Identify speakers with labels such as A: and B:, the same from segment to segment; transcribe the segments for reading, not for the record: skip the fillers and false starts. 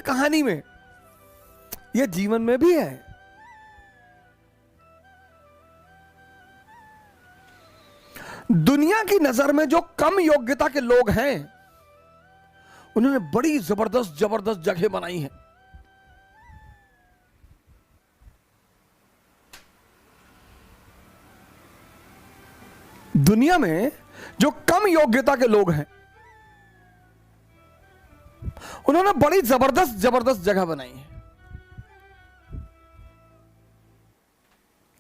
A: कहानी में, यह जीवन में भी है। दुनिया की नजर में जो कम योग्यता के लोग हैं, उन्होंने बड़ी जबरदस्त जबरदस्त जगह बनाई है। दुनिया में जो कम योग्यता के लोग हैं, उन्होंने बड़ी जबरदस्त जबरदस्त जगह बनाई है।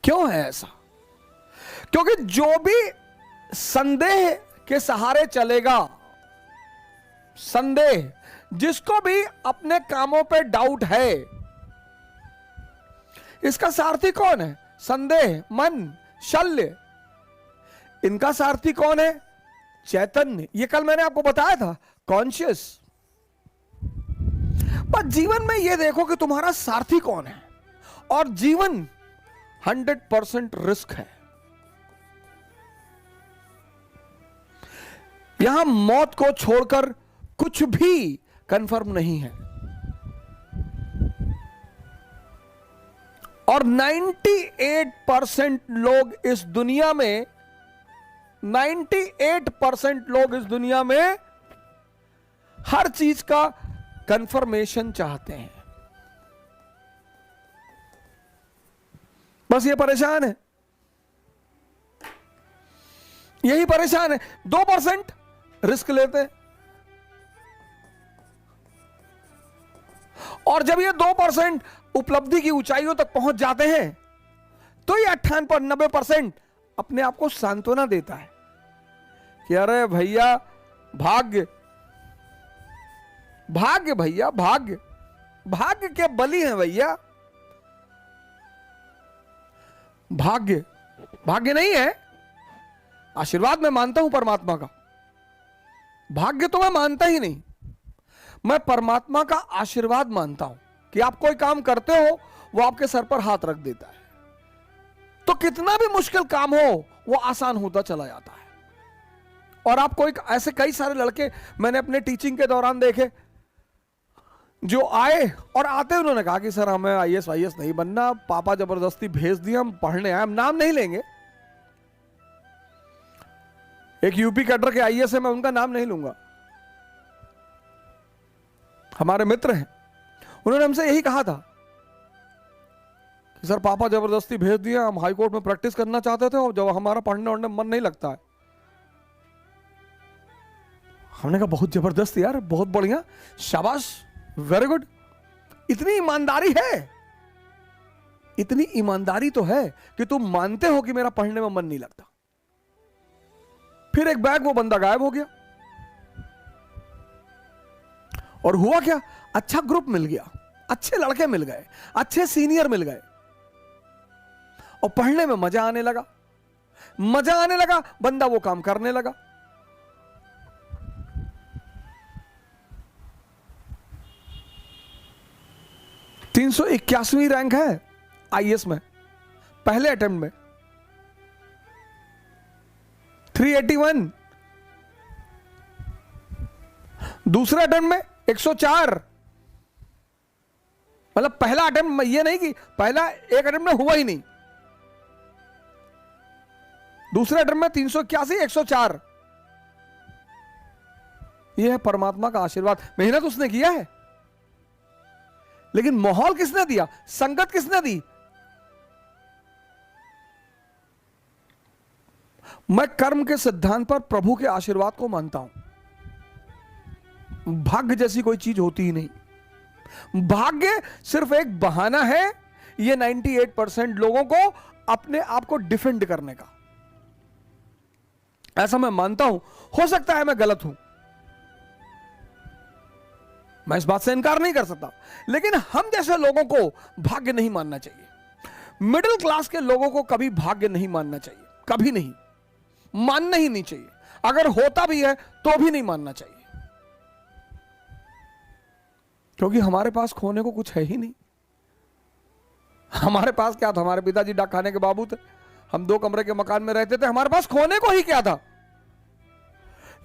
A: क्यों है ऐसा? क्योंकि जो भी संदेह के सहारे चलेगा, संदेह, जिसको भी अपने कामों पे डाउट है, इसका सारथी कौन है? संदेह, मन, शल्य। इनका सारथी कौन है? चैतन्य। ये कल मैंने आपको बताया था, कॉन्शियस। पर जीवन में यह देखो कि तुम्हारा सारथी कौन है। और जीवन 100% रिस्क है। यहां मौत को छोड़कर कुछ भी कंफर्म नहीं है। और 98% लोग इस दुनिया में 98% लोग इस दुनिया में हर चीज का कंफर्मेशन चाहते हैं। बस ये परेशान है, यही परेशान है। 2% रिस्क लेते हैं, और जब ये 2% उपलब्धि की ऊंचाइयों तक पहुंच जाते हैं, तो ये 98-90% अपने आप को सांत्वना देता है कि अरे भैया भाग्य, भाग्य भैया, भाग्य, भाग्य के बलि हैं भैया। भाग्य, भाग्य नहीं है। आशीर्वाद मैं मानता हूं परमात्मा का, भाग्य तो मैं मानता ही नहीं। मैं परमात्मा का आशीर्वाद मानता हूं कि आप कोई काम करते हो, वो आपके सर पर हाथ रख देता है, तो कितना भी मुश्किल काम हो वो आसान होता चला जाता है। और आपको एक ऐसे कई सारे लड़के मैंने अपने टीचिंग के दौरान देखे, जो आए और आते उन्होंने कहा कि सर हमें आईएएस वाईएएस नहीं बनना, पापा जबरदस्ती भेज दिया, हम पढ़ने आए। हम नाम नहीं लेंगे, एक यूपी कैडर के आईएएस है, मैं उनका नाम नहीं लूंगा, हमारे मित्र हैं। उन्होंने हमसे यही कहा था कि सर पापा जबरदस्ती भेज दिया, हम हाई कोर्ट में प्रैक्टिस करना चाहते थे और जब हमारा पढ़ने वढ़ने मन नहीं लगता है। हमने कहा बहुत जबरदस्त यार, बहुत बढ़िया, शाबाश, वेरी गुड। इतनी ईमानदारी है, इतनी ईमानदारी तो है कि तुम मानते हो कि मेरा पढ़ने में मन नहीं लगता। फिर एक बैग वो बंदा गायब हो गया। और हुआ क्या? अच्छा ग्रुप मिल गया, अच्छे लड़के मिल गए, अच्छे सीनियर मिल गए, और पढ़ने में मजा आने लगा, मजा आने लगा, बंदा वो काम करने लगा। (381वीं रैंक है आईएएस में, पहले अटेम्प्ट में 381, दूसरे अटेम्प्ट में 104। मतलब पहला अटेम्प्ट, ये नहीं कि पहला एक अटेम्प्ट में हुआ ही नहीं, दूसरे अटेम्प्ट में 381, 104। यह है परमात्मा का आशीर्वाद। मेहनत उसने किया है, लेकिन माहौल किसने दिया, संगत किसने दी? मैं कर्म के सिद्धांत पर प्रभु के आशीर्वाद को मानता हूं। भाग्य जैसी कोई चीज होती ही नहीं। भाग्य सिर्फ एक बहाना है ये 98% लोगों को अपने आप को डिफेंड करने का। ऐसा मैं मानता हूं, हो सकता है मैं गलत हूं, मैं इस बात से इनकार नहीं कर सकता, लेकिन हम जैसे लोगों को भाग्य नहीं मानना चाहिए। मिडिल क्लास के लोगों को कभी भाग्य नहीं मानना चाहिए, कभी नहीं, मानना ही नहीं चाहिए। अगर होता भी है तो भी नहीं मानना चाहिए, क्योंकि हमारे पास खोने को कुछ है ही नहीं। हमारे पास क्या था? हमारे पिताजी डाक खाने के बाबू थे, हम 2 कमरे के मकान में रहते थे, हमारे पास खोने को ही क्या था?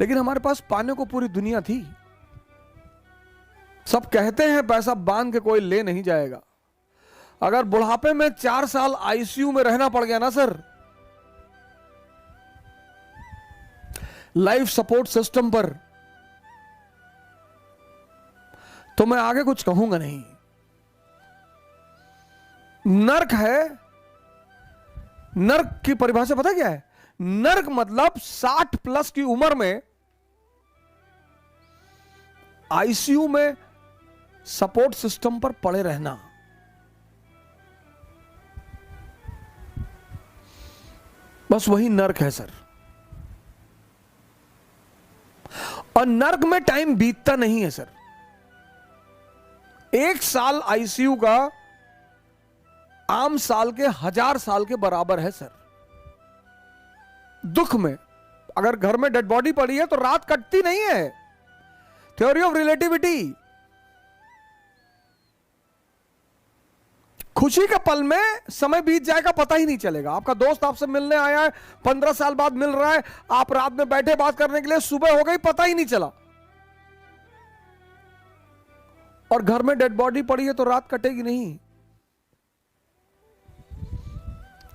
A: लेकिन हमारे पास पाने को पूरी दुनिया थी। सब कहते हैं पैसा बांध के कोई ले नहीं जाएगा। अगर बुढ़ापे में 4 साल आईसीयू में रहना पड़ गया ना सर, लाइफ सपोर्ट सिस्टम पर, तो मैं आगे कुछ कहूंगा नहीं। नर्क है। नर्क की परिभाषा पता क्या है? नर्क मतलब 60 प्लस की उम्र में आईसीयू में सपोर्ट सिस्टम पर पड़े रहना। बस वही नर्क है सर। और नर्क में टाइम बीतता नहीं है सर। 1 साल आईसीयू का आम साल के 1000 साल के बराबर है सर। दुख में अगर घर में डेड बॉडी पड़ी है तो रात कटती नहीं है। Theory of relativity. खुशी के पल में समय बीत जाएगा, पता ही नहीं चलेगा। आपका दोस्त आपसे मिलने आया है, 15 साल बाद मिल रहा है, आप रात में बैठे बात करने के लिए, सुबह हो गई, पता ही नहीं चला। और घर में डेड बॉडी पड़ी है तो रात कटेगी नहीं।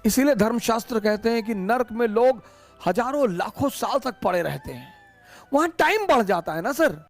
A: इसीलिए धर्मशास्त्र कहते हैं कि नर्क में लोग हजारों लाखों साल तक पड़े रहते हैं। वहां टाइम बढ़ जाता है ना सर।